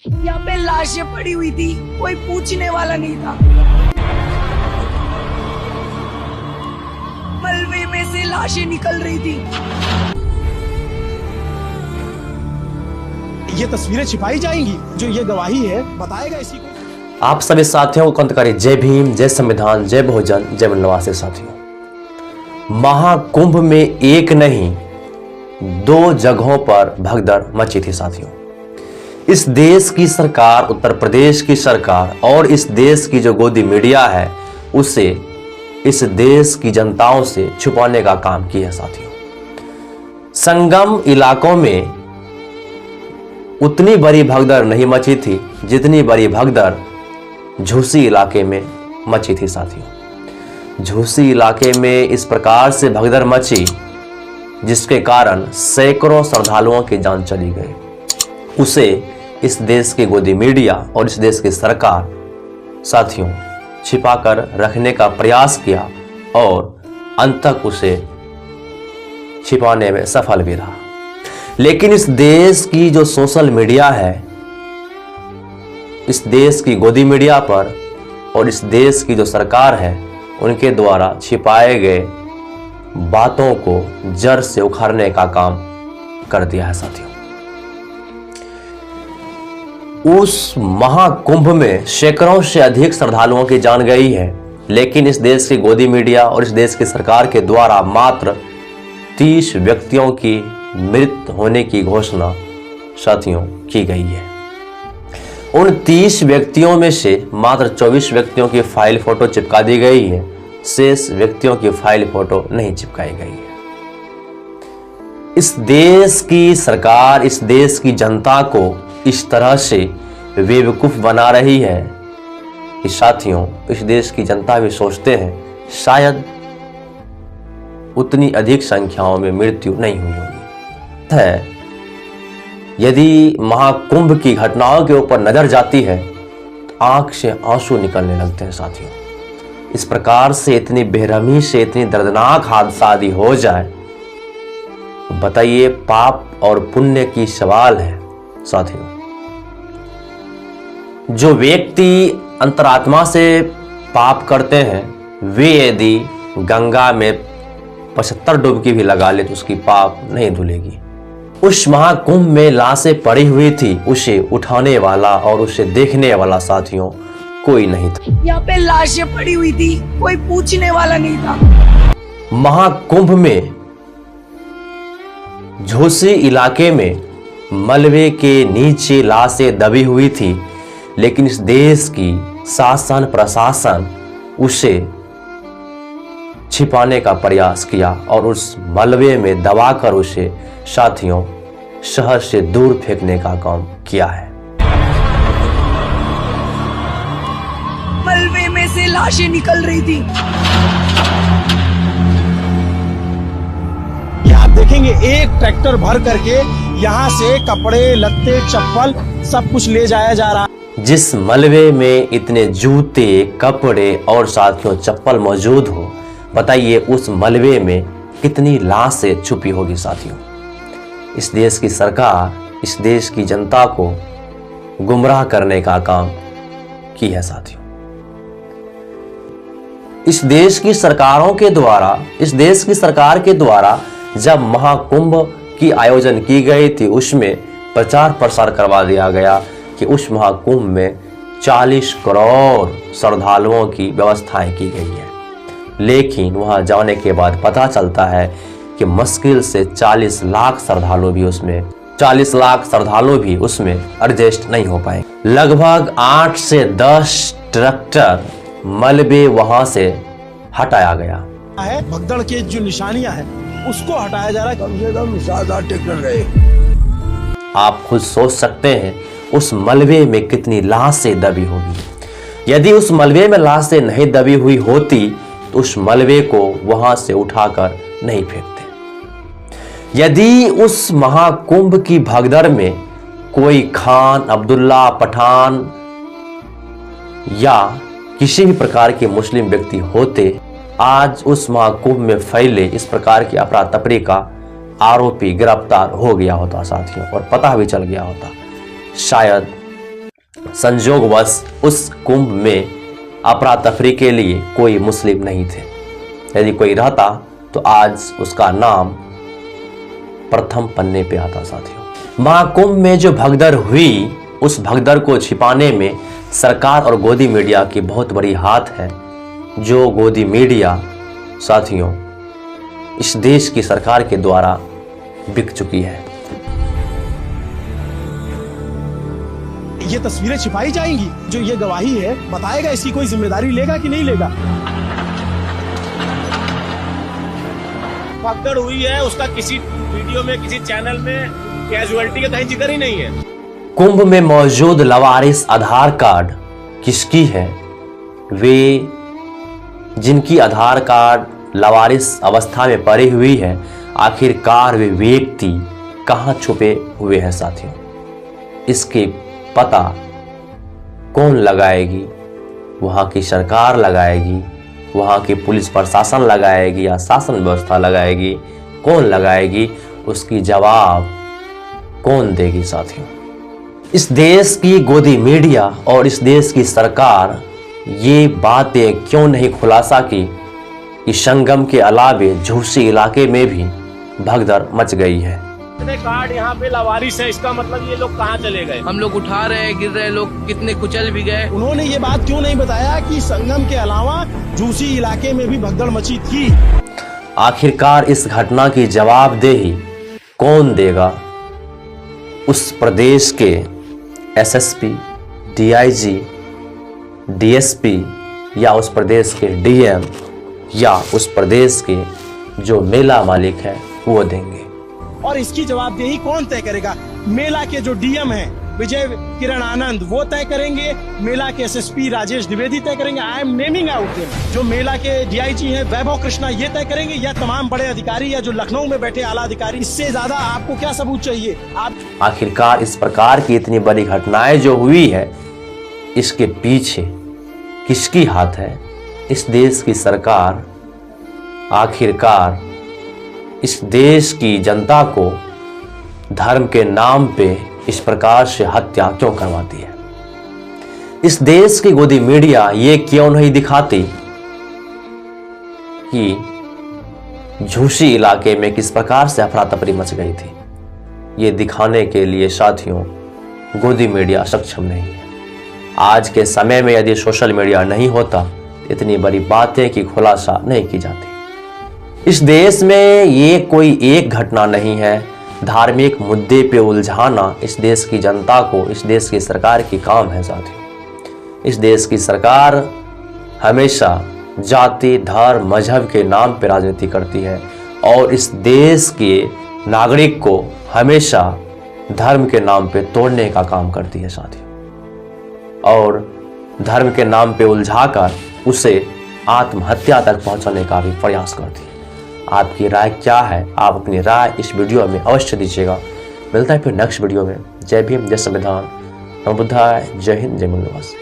यहाँ पे लाशें पड़ी हुई थी, कोई पूछने वाला नहीं था। मलबे में से लाशें निकल रही थी। ये तस्वीरें छिपाई जाएंगी, जो ये गवाही है बताएगा इसी को। आप सभी साथियों को कंतकारी जय भीम, जय संविधान, जय बहुजन, जय वनवासी। साथियों, महाकुंभ में एक नहीं दो जगहों पर भगदड़ मची थी। साथियों, इस देश की सरकार, उत्तर प्रदेश की सरकार और इस देश की जो गोदी मीडिया है उसे इस देश की जनताओं से छुपाने का काम किया है। साथियों, संगम इलाकों में उतनी बड़ी भगदड़ नहीं मची थी जितनी बड़ी भगदड़ झूसी इलाके में मची थी। साथियों, झूसी इलाके में इस प्रकार से भगदड़ मची जिसके कारण सैकड़ों श्रद्धालुओं की जान चली गई। उसे इस देश की गोदी मीडिया और इस देश की सरकार साथियों छिपाकर रखने का प्रयास किया और अंत तक उसे छिपाने में सफल भी रहा। लेकिन इस देश की जो सोशल मीडिया है, इस देश की गोदी मीडिया पर और इस देश की जो सरकार है, उनके द्वारा छिपाए गए बातों को जड़ से उखाड़ने का काम कर दिया है। साथियों, उस महाकुंभ में सैकड़ों से अधिक श्रद्धालुओं की जान गई है, लेकिन इस देश की गोदी मीडिया और इस देश की सरकार के द्वारा मात्र 30 व्यक्तियों की मृत्यु होने की घोषणा साथियों की गई है। उन 30 व्यक्तियों में से मात्र 24 व्यक्तियों की फाइल फोटो चिपका दी गई है, शेष व्यक्तियों की फाइल फोटो नहीं चिपकाई गई है। इस देश की सरकार इस देश की जनता को इस तरह से बेवकूफ बना रही है कि साथियों इस देश की जनता भी सोचते हैं शायद उतनी अधिक संख्याओं में मृत्यु नहीं हुई होगी। यदि महाकुंभ की घटनाओं के ऊपर नजर जाती है तो आंख से आंसू निकलने लगते हैं। साथियों, इस प्रकार से इतनी बेरहमी से इतनी दर्दनाक हादसा यदि हो जाए तो बताइए पाप और पुण्य की सवाल है। साथियों, जो व्यक्ति अंतरात्मा से पाप करते हैं वे यदि गंगा में 75 डुबकी भी लगा ले तो उसकी पाप नहीं धुलेगी। उस महाकुंभ में लाशें पड़ी हुई थी, उसे उठाने वाला और उसे देखने वाला साथियों कोई नहीं था। यहाँ पे लाशें पड़ी हुई थी, कोई पूछने वाला नहीं था। महाकुंभ में झूसी इलाके में मलबे के नीचे लाशें दबी हुई थी, लेकिन इस देश की शासन प्रशासन उसे छिपाने का प्रयास किया और उस मलबे में दबाकर उसे साथियों शहर से दूर फेंकने का काम किया है। मलबे में से लाशें निकल रही थी। आप देखेंगे एक ट्रैक्टर भर करके यहाँ से कपड़े, लत्ते, चप्पल सब कुछ ले जाया जा रहा है। जिस मलबे में इतने जूते, कपड़े और साथियों चप्पल मौजूद हो, बताइए उस मलबे में कितनी लाशें छुपी होगी। साथियों, इस देश की सरकार इस देश की जनता को गुमराह करने का काम की है। साथियों, इस देश की सरकारों के द्वारा, इस देश की सरकार के द्वारा जब महाकुंभ की आयोजन की गई थी उसमें प्रचार प्रसार करवा दिया गया कि उस महाकुंभ में 40 करोड़ श्रद्धालुओं की व्यवस्थाएं की गई है। लेकिन वहां जाने के बाद पता चलता है कि मुश्किल से 40 लाख श्रद्धालु भी उसमें एडजस्ट नहीं हो पाए। लगभग 8 से 10 ट्रैक्टर मलबे वहां से हटाया गया है। भगदड़ के जो निशानियां हैं उसको हटाया जा रहा है। कम से कम 7-8 ट्रैक्टर गए। आप खुद सोच सकते हैं उस मलबे में कितनी लाशें दबी होगी। यदि उस मलबे में लाशें नहीं दबी हुई होती तो उस मलबे को वहां से उठाकर नहीं फेंकते। यदि उस महाकुंभ की भगदड़ में कोई खान, अब्दुल्ला, पठान या किसी भी प्रकार के मुस्लिम व्यक्ति होते, आज उस महाकुंभ में फैले इस प्रकार की अफरा तफरी का आरोपी गिरफ्तार हो गया होता। साथियों, और पता भी चल गया होता। शायद संजोगवश उस कुंभ में अफरा तफरी के लिए कोई मुस्लिम नहीं थे। यदि कोई रहता तो आज उसका नाम प्रथम पन्ने पे आता। साथियों, महाकुंभ में जो भगदड़ हुई, उस भगदड़ को छिपाने में सरकार और गोदी मीडिया की बहुत बड़ी हाथ है। जो गोदी मीडिया साथियों इस देश की सरकार के द्वारा बिक चुकी है। ये तस्वीरें छिपाई जाएंगी, जो ये गवाही है बताएगा, इसकी कोई जिम्मेदारी लेगा कि नहीं लेगा? भगदड़ हुई है, उसका किसी वीडियो में, किसी चैनल में कैजुअलिटी का कहीं जिक्र ही नहीं है। कुंभ में मौजूद लवारिस आधार कार्ड किसकी है? वे जिनकी आधार कार्ड लवारिस अवस्था में पड़ी हुई है, आखिरकार वे व्यक्ति कहां छुपे हुए हैं? साथियों, इसके पता कौन लगाएगी? वहां की सरकार लगाएगी, वहां की पुलिस प्रशासन लगाएगी या शासन व्यवस्था लगाएगी? कौन लगाएगी? उसकी जवाब कौन देगी? साथियों, इस देश की गोदी मीडिया और इस देश की सरकार ये बातें क्यों नहीं खुलासा की कि संगम के अलावे झूसी इलाके में भी भगदड़ मच गई है। कितने कार्ड यहाँ पे लावारिस है, इसका मतलब ये लोग कहाँ चले गए? हम लोग उठा रहे हैं, गिर रहे लोग, कितने कुचल भी गए। उन्होंने ये बात क्यों नहीं बताया कि संगम के अलावा झूसी इलाके में भी भगदड़ मची थी? आखिरकार इस घटना की जवाबदेही कौन देगा? उस प्रदेश के एसएसपी, डीआईजी, डीएसपी या उस प्रदेश के डीएम या उस प्रदेश के जो मेला मालिक है वो देंगे। और इसकी जवाबदेही कौन तय करेगा? मेला के जो डीएम हैं विजय किरण आनंद वो तय करेंगे, मेला के एसएसपी राजेश द्विवेदी तय करेंगे, I am naming out them. जो मेला के डीआईजी हैं वैभव कृष्णा ये तय करेंगे, या तमाम बड़े अधिकारी या जो लखनऊ में बैठे आला अधिकारी? इससे ज्यादा आपको क्या सबूत चाहिए? आप आखिरकार इस प्रकार की इतनी बड़ी घटनाएं जो हुई है, इसके पीछे किसकी हाथ है? इस देश की सरकार आखिरकार इस देश की जनता को धर्म के नाम पे इस प्रकार से हत्या क्यों करवाती है? इस देश की गोदी मीडिया ये क्यों नहीं दिखाती कि झूसी इलाके में किस प्रकार से अफरा तफरी मच गई थी? ये दिखाने के लिए साथियों गोदी मीडिया सक्षम नहीं है। आज के समय में यदि सोशल मीडिया नहीं होता, इतनी बड़ी बातें की खुलासा नहीं की जाती। इस देश में ये कोई एक घटना नहीं है। धार्मिक मुद्दे पे उलझाना इस देश की जनता को, इस देश की सरकार की काम है। साथियों, इस देश की सरकार हमेशा जाति, धर्म, मजहब के नाम पे राजनीति करती है और इस देश के नागरिक को हमेशा धर्म के नाम पे तोड़ने का काम करती है। साथियों, और धर्म के नाम पे उलझाकर उसे आत्महत्या तक पहुंचाने का भी प्रयास करती है। आपकी राय क्या है? आप अपनी राय इस वीडियो में अवश्य दीजिएगा। मिलता है फिर नेक्स्ट वीडियो में। जय भीम, जय संविधान, नमो बुद्धाय, जय हिंद, जय मूल्यवासी।